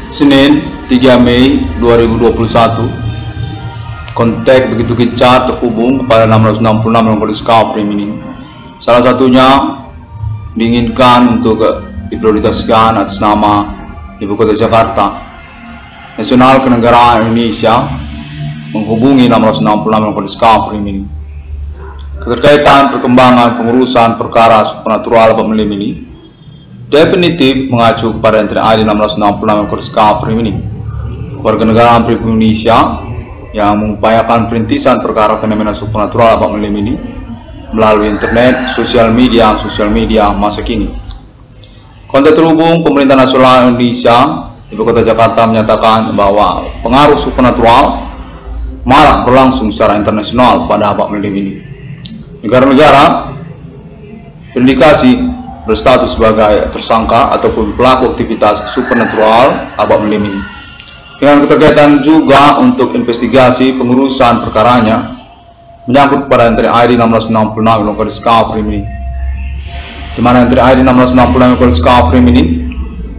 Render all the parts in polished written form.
Senin 3 Mei 2021. Kontak begitu gencar terhubung kepada 666 yang discovery ini. Salah satunya diinginkan untuk diprioritaskan atas nama Ibu Kota Jakarta. Nasional Kenegaraan Indonesia menghubungi 666 yang discovery ini. Keterkaitan perkembangan pengurusan perkara supernatural pemilim ini definitif mengacu kepada entry ID 666 yang discovery ini. Warga negara Republik Indonesia yang mengupayakan perintisan perkara fenomena supernatural pemilim ini melalui internet, sosial media masa kini. Kontak terhubung Pemerintah Nasional Indonesia, Ibu Kota Jakarta menyatakan bahwa pengaruh supernatural marak berlangsung secara internasional pada abad milim ini. Negara-negara terindikasi berstatus sebagai tersangka ataupun pelaku aktivitas supernatural abad milim ini. Dengan keterkaitan juga untuk investigasi pengurusan perkaranya menyangkut pada entry ID 666 yang discovery ini, di mana entry ID 666 yang discovery ini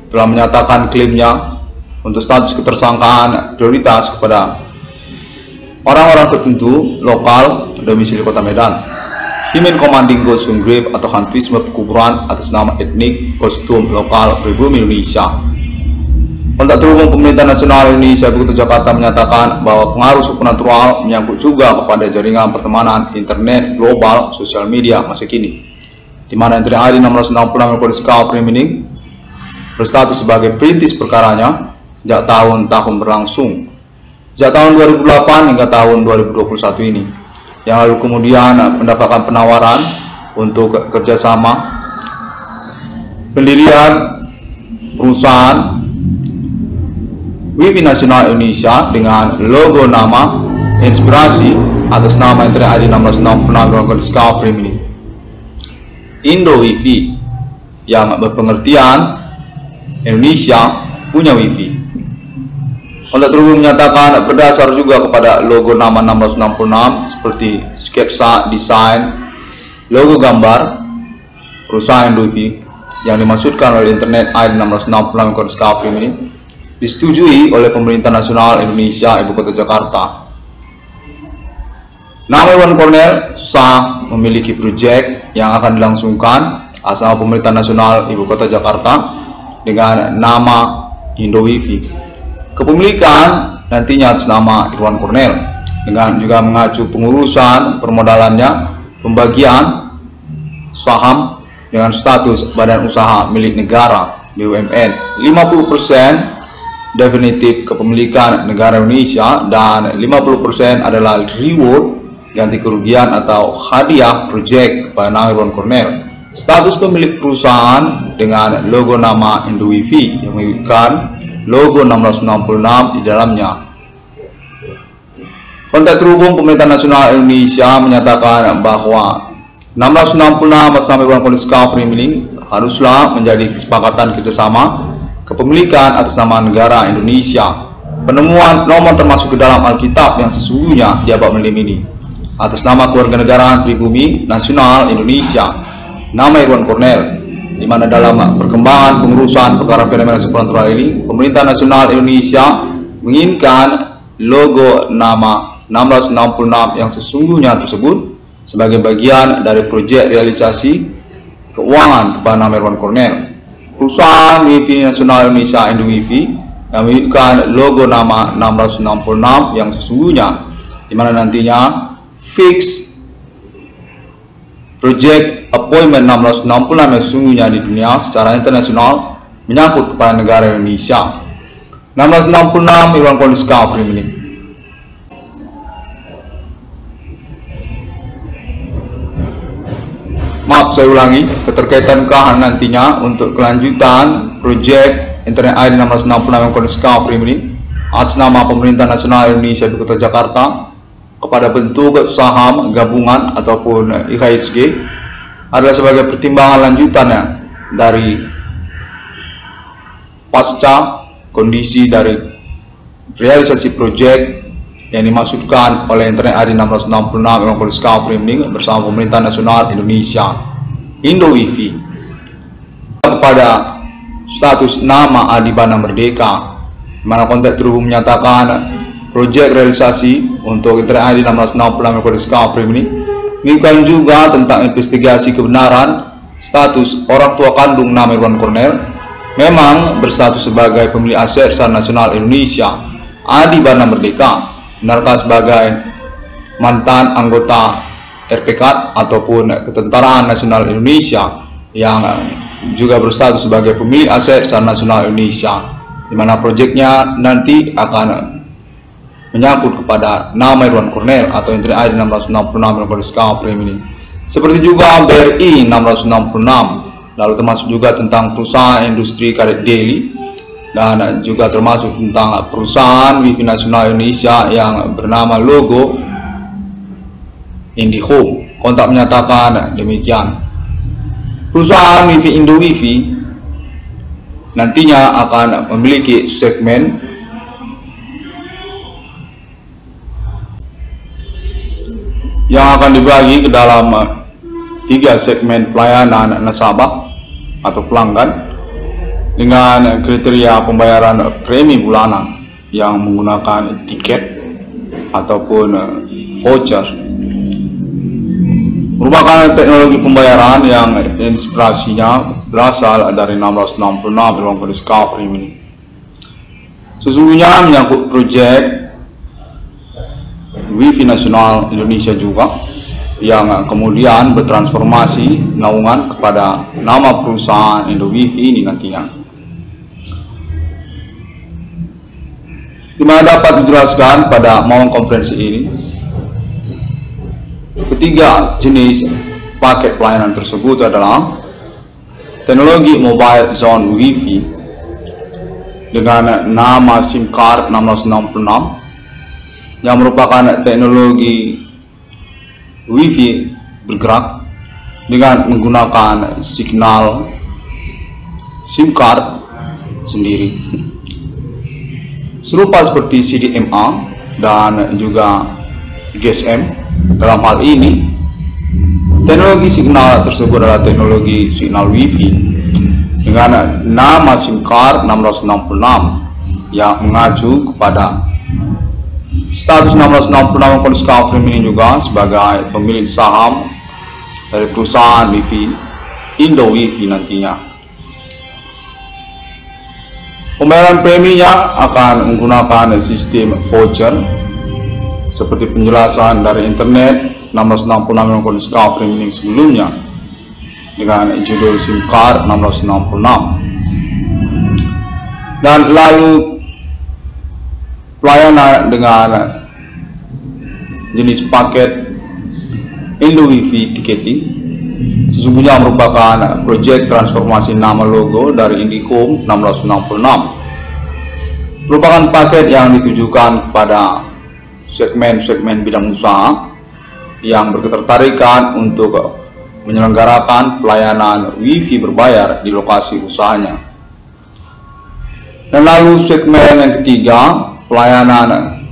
telah menyatakan klaimnya untuk status ketersangkaan prioritas kepada orang-orang tertentu lokal domisili Kota Medan. Human Commanding Ghost Grave atau hantuisme pekuburan atas nama etnik kostum lokal pribumi Indonesia. Kontak terhubung Pemerintah Nasional Indonesia Ibu Kota Jakarta menyatakan bahwa pengaruh supernatural menyangkut juga kepada jaringan pertemanan internet global sosial media masa kini, di mana entry ID 666 discovery ini berstatus sebagai perintis perkaranya sejak tahun-tahun berlangsung, sejak tahun 2008 hingga tahun 2021 ini, yang lalu kemudian mendapatkan penawaran untuk kerjasama pendirian perusahaan Wifi Nasional Indonesia dengan logo nama inspirasi atas nama entry ID 666 discovery ini, Indo Wifi, yang berpengertian Indonesia punya Wifi. Kontak terhubung menyatakan berdasar juga kepada logo nama 666 seperti sketsa desain logo gambar perusahaan Wifi yang dimaksudkan oleh internet ID 666 discovery ini disetujui oleh Pemerintah Nasional Indonesia Ibu Kota Jakarta. Nama Iwan Cornel sah memiliki proyek yang akan dilangsungkan atas nama Pemerintah Nasional Ibu Kota Jakarta dengan nama Indo Wifi. Kepemilikan nantinya atas nama Iwan Cornel dengan juga mengacu pengurusan permodalannya, pembagian saham dengan status badan usaha milik negara BUMN, 50% definitif kepemilikan negara Indonesia dan 50% adalah reward ganti kerugian atau hadiah proyek kepada nama Iwan Cornel. Status pemilik perusahaan dengan logo nama Indo Wifi yang memiliki logo 666 di dalamnya. Kontak terhubung Pemerintah Nasional Indonesia menyatakan bahwa 666 atas nama Iwan Cornel discovery ini haruslah menjadi kesepakatan kerjasama kepemilikan atas nama negara Indonesia. Penemuan nomor termasuk ke dalam Alkitab yang sesungguhnya di abad milim ini atas nama Kewarganegaraan Pribumi Nasional Indonesia, nama Iwan Cornel, di mana dalam perkembangan pengurusan perkara fenomena supernatural ini, Pemerintah Nasional Indonesia menginginkan logo nama 666 yang sesungguhnya tersebut sebagai bagian dari proyek realisasi keuangan kepada nama Iwan Cornel. Perusahaan Wifi Nasional Indonesia Indo Wifi yang memiliki logo nama 666 yang sesungguhnya, di mana nantinya fix project appointment 666 yang sesungguhnya di dunia secara internasional menyangkut kepada negara Indonesia. 666 Iwan Cornel discovery ini. Maaf, saya ulangi, keterkaitankah nantinya untuk kelanjutan proyek internet ID 666 yang discovery ini atas nama Pemerintah Nasional Indonesia Ibu Kota Jakarta kepada bentuk saham gabungan ataupun IHSG adalah sebagai pertimbangan lanjutannya dari pasca kondisi dari realisasi proyek yang dimaksudkan oleh internet ID 666 yang discovery ini bersama Pemerintah Nasional Indonesia Indo Wifi kepada status nama Adibana Merdeka mana konteks terhubung menyatakan proyek realisasi untuk internet ID 666 Kode Discovery ini bukan juga tentang investigasi kebenaran status orang tua kandung nama Irwan Cornel memang berstatus sebagai pemilik aset secara nasional Indonesia Adi Bana Merdeka, benarkah sebagai mantan anggota RPK ataupun Ketentaraan Nasional Indonesia yang juga berstatus sebagai pemilik aset secara nasional Indonesia, di mana proyeknya nanti akan menyangkut kepada nama Irwan Cornel atau internet ID 666 Kode Discovery ini. Seperti juga BRI 666, lalu termasuk juga tentang perusahaan industri karet Delhi, dan juga termasuk tentang perusahaan Wifi Nasional Indonesia yang bernama logo IndiHome. Kontak menyatakan demikian. Perusahaan Wifi Indo Wifi nantinya akan memiliki segmen yang akan dibagi ke dalam 3 segmen pelayanan nasabah atau pelanggan dengan kriteria pembayaran premi bulanan yang menggunakan tiket ataupun voucher. Merupakan teknologi pembayaran yang inspirasinya berasal dari 666 Irwan Kode Discovery ini. Sesungguhnya menyangkut proyek Wifi Nasional Indonesia juga yang kemudian bertransformasi naungan kepada nama perusahaan Indo Wifi ini nantinya, di mana dapat dijelaskan pada momen konferensi ini. Ketiga jenis paket pelayanan tersebut adalah teknologi mobile zone Wifi dengan nama SIM card 666 yang merupakan teknologi Wifi bergerak dengan menggunakan signal SIM card sendiri, serupa seperti CDMA dan juga GSM. Dalam hal ini, teknologi signal tersebut adalah teknologi signal Wifi dengan nama SIM card 666 yang mengacu kepada status 666 Kode Discovery ini juga sebagai pemilik saham dari perusahaan Wifi Indo Wifi nantinya. Pembayaran preminya akan menggunakan sistem voucher seperti penjelasan dari internet 666 Kode Discovery ini sebelumnya dengan judul SIM card 666, dan lalu pelayanan dengan jenis paket Indo Wifi Ticketing sesungguhnya merupakan proyek transformasi nama logo dari IndiHome 666, merupakan paket yang ditujukan kepada segmen-segmen bidang usaha yang berketertarikan untuk menyelenggarakan pelayanan Wifi berbayar di lokasi usahanya. Dan lalu segmen yang ketiga, pelayanan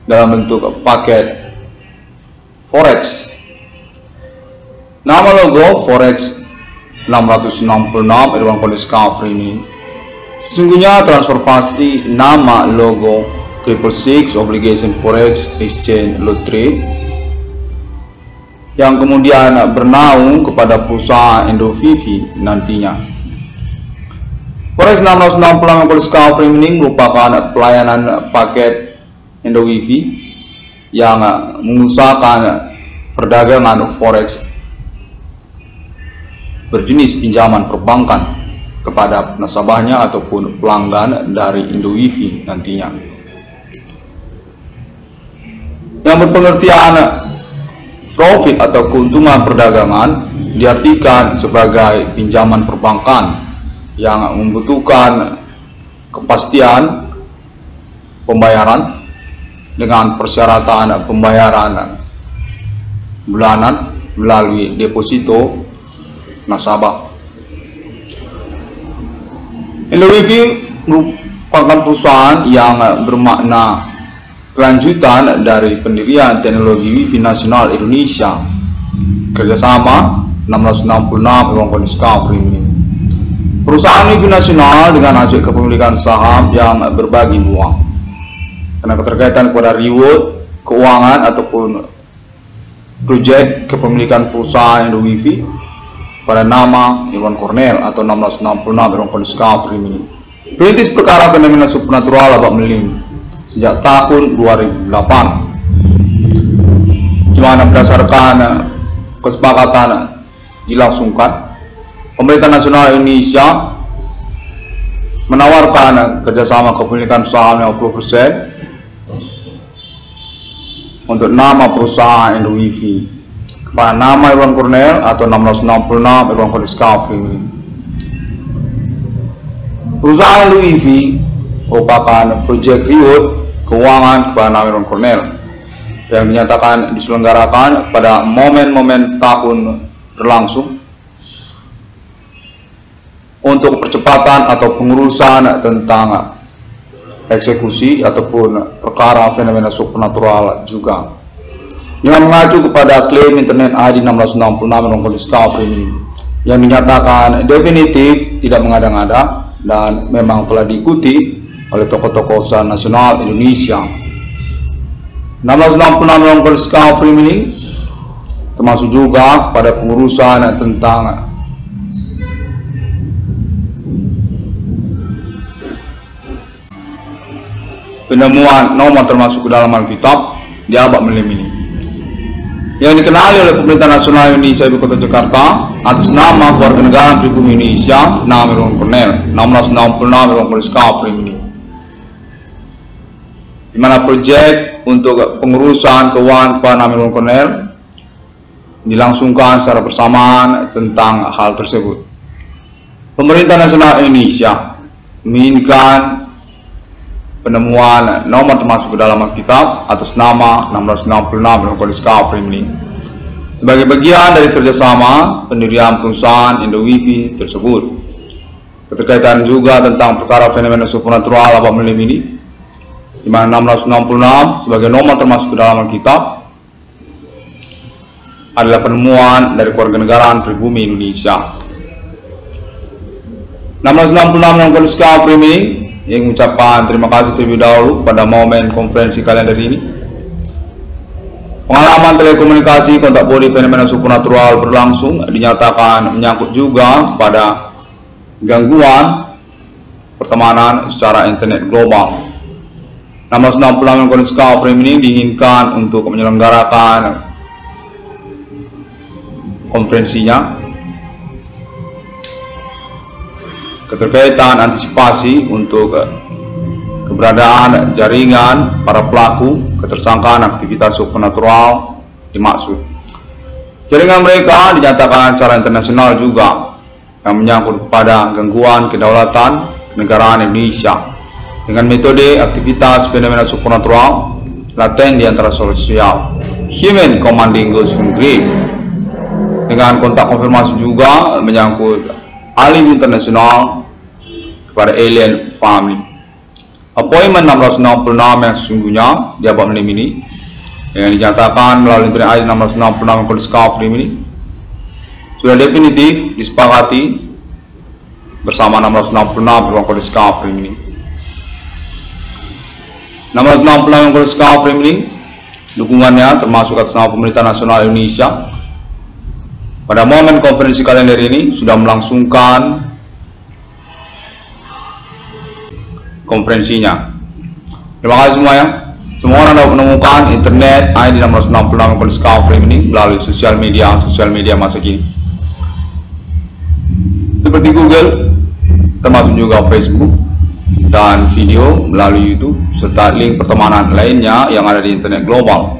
dalam bentuk paket Forex. Nama logo Forex 666 Irwan Kode Discovery ini sesungguhnya transformasi nama logo 666 Obligation Forex Exchange Lot Trade yang kemudian bernaung kepada perusahaan Indo Wifi nantinya. Forex 666 Kode Discovery ini merupakan pelayanan paket Indo Wifi yang mengusahakan perdagangan Forex berjenis pinjaman perbankan kepada nasabahnya ataupun pelanggan dari Indo Wifi nantinya, yang berpengertian profit atau keuntungan perdagangan diartikan sebagai pinjaman perbankan yang membutuhkan kepastian pembayaran dengan persyaratan pembayaran bulanan melalui deposito nasabah. Indo Wifi merupakan perusahaan yang bermakna kelanjutan dari pendirian teknologi Wifi Nasional Indonesia kerjasama 666 Irwan Kode Discovery ini, Perusahaan itu nasional dengan aspek kepemilikan saham yang berbagi uang. Karena keterkaitan kepada reward, keuangan ataupun proyek kepemilikan perusahaan Indo Wifi pada nama Irwan Cornell atau 1666 Irwan Discovery ini. Perintis perkara fenomena supernatural abad melim sejak tahun 2008, di mana berdasarkan kesepakatan dilangsungkan, pemerintah nasional Indonesia menawarkan kerjasama kepemilikan saham 50% untuk nama perusahaan Indo Wifi kepada nama Irwan Cornell atau 1666 Irwan Discovery. Perusahaan Indo Wifi merupakan proyek reward keuangan kepada nama Irwan Cornell yang dinyatakan diselenggarakan pada momen-momen tahun berlangsung untuk percepatan atau pengurusan tentang eksekusi ataupun perkara fenomena supernatural juga, dengan mengacu kepada klaim internet ID 1666 Discovery ini yang dinyatakan definitif, tidak mengada-ngada, dan memang telah diikuti oleh tokoh-tokoh usaha nasional Indonesia. 1666 Discovery ini termasuk juga pada pengurusan tentang penemuan nomor termasuk ke dalam Alkitab di abad melim ini, yang dikenali oleh pemerintah nasional Indonesia Ibu Kota Jakarta atas nama Kewarganegaraan Pribumi Indonesia nama Irwan Cornell 1666 Irwan Discovery ini, di mana proyek untuk pengurusan keuangan kepada nama Irwan Cornell dilangsungkan secara bersamaan tentang hal tersebut. Pemerintah nasional Indonesia menginginkan penemuan nomor termasuk ke dalam Alkitab atas nama 1666 Discovery ini sebagai bagian dari kerjasama pendirian perusahaan Indo Wifi tersebut. Keterkaitan juga tentang perkara fenomena supernatural abad melim ini, di mana 1666 sebagai nomor termasuk ke dalam Alkitab adalah penemuan dari kewarganegaraan pribumi Indonesia. 1666 Discovery ini yang mengucapkan terima kasih terlebih dahulu pada momen konferensi kalender ini. Pengalaman telekomunikasi kontak body fenomena supernatural berlangsung dinyatakan menyangkut juga pada gangguan pertemanan secara internet global. 1666 Discovery ini diinginkan untuk menyelenggarakan konferensinya keterkaitan antisipasi untuk keberadaan jaringan para pelaku ketersangkaan aktivitas supernatural dimaksud. Jaringan mereka dinyatakan secara internasional juga yang menyangkut pada gangguan kedaulatan kenegaraan Indonesia dengan metode aktivitas fenomena supernatural laten di antara sosial human commanding ghost from grave, dengan kontak konfirmasi juga menyangkut ahli internasional kepada alien family. Appointment 1666 yang sesungguhnya di abad melim ini yang dinyatakan melalui internet ID 1666 Discovery ini sudah definitif disepakati bersama 1666 Discovery ini. 1666 Discovery ini dukungannya termasuk atas nama pemerintah nasional Indonesia pada momen konferensi kalender ini sudah melangsungkan konferensinya. Terima kasih semuanya. Semua orang dapat menemukan internet ID 1666 Discovery ini melalui sosial media masa kini seperti Google, termasuk juga Facebook dan video melalui YouTube serta link pertemanan lainnya yang ada di internet global.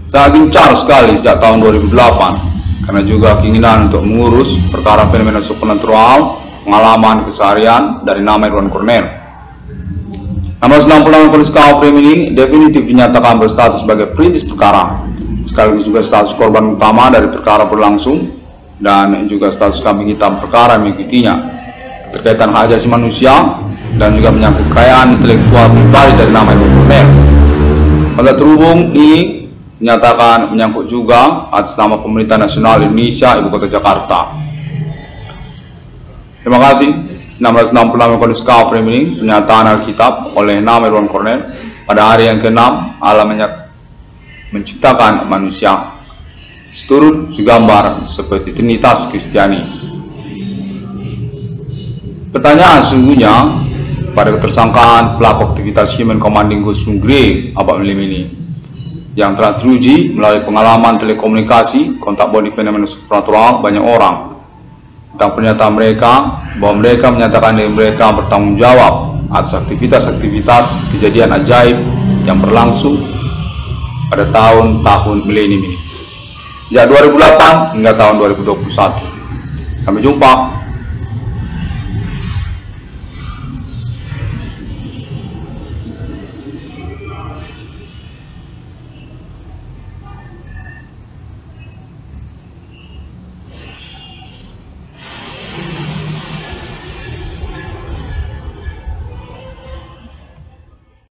Sangat gencar sekali sejak tahun 2008 karena juga keinginan untuk mengurus perkara fenomena supernatural pengalaman keseharian dari nama Irwan Cornell. 1666 Discovery ini definitif dinyatakan berstatus sebagai perintis perkara sekaligus juga status korban utama dari perkara berlangsung dan juga status kambing hitam perkara yang mengikutinya, keterkaitan hak asasi manusia dan juga menyangkut kekayaan intelektual pribadi dari nama Irwan Cornell. Pada terhubung ini dinyatakan menyangkut juga atas nama pemerintah nasional Indonesia Ibu Kota Jakarta. Terima kasih. 1666 Kondisi Kafir ini pernyataan Alkitab oleh Naam Edward Cornell pada hari yang ke-6 Allah menciptakan manusia seturut segambar seperti Trinitas Kristiani. Pertanyaan sungguhnya pada ketersangkaan pelaku aktivitas Human Commanding Ghost Grey abad milim ini yang telah teruji melalui pengalaman telekomunikasi kontak body fenomena supernatural banyak orang tentang pernyataan mereka bahwa mereka menyatakan diri mereka bertanggung jawab atas aktivitas-aktivitas kejadian ajaib yang berlangsung pada tahun-tahun milenium ini sejak 2008 hingga tahun 2021. Sampai jumpa.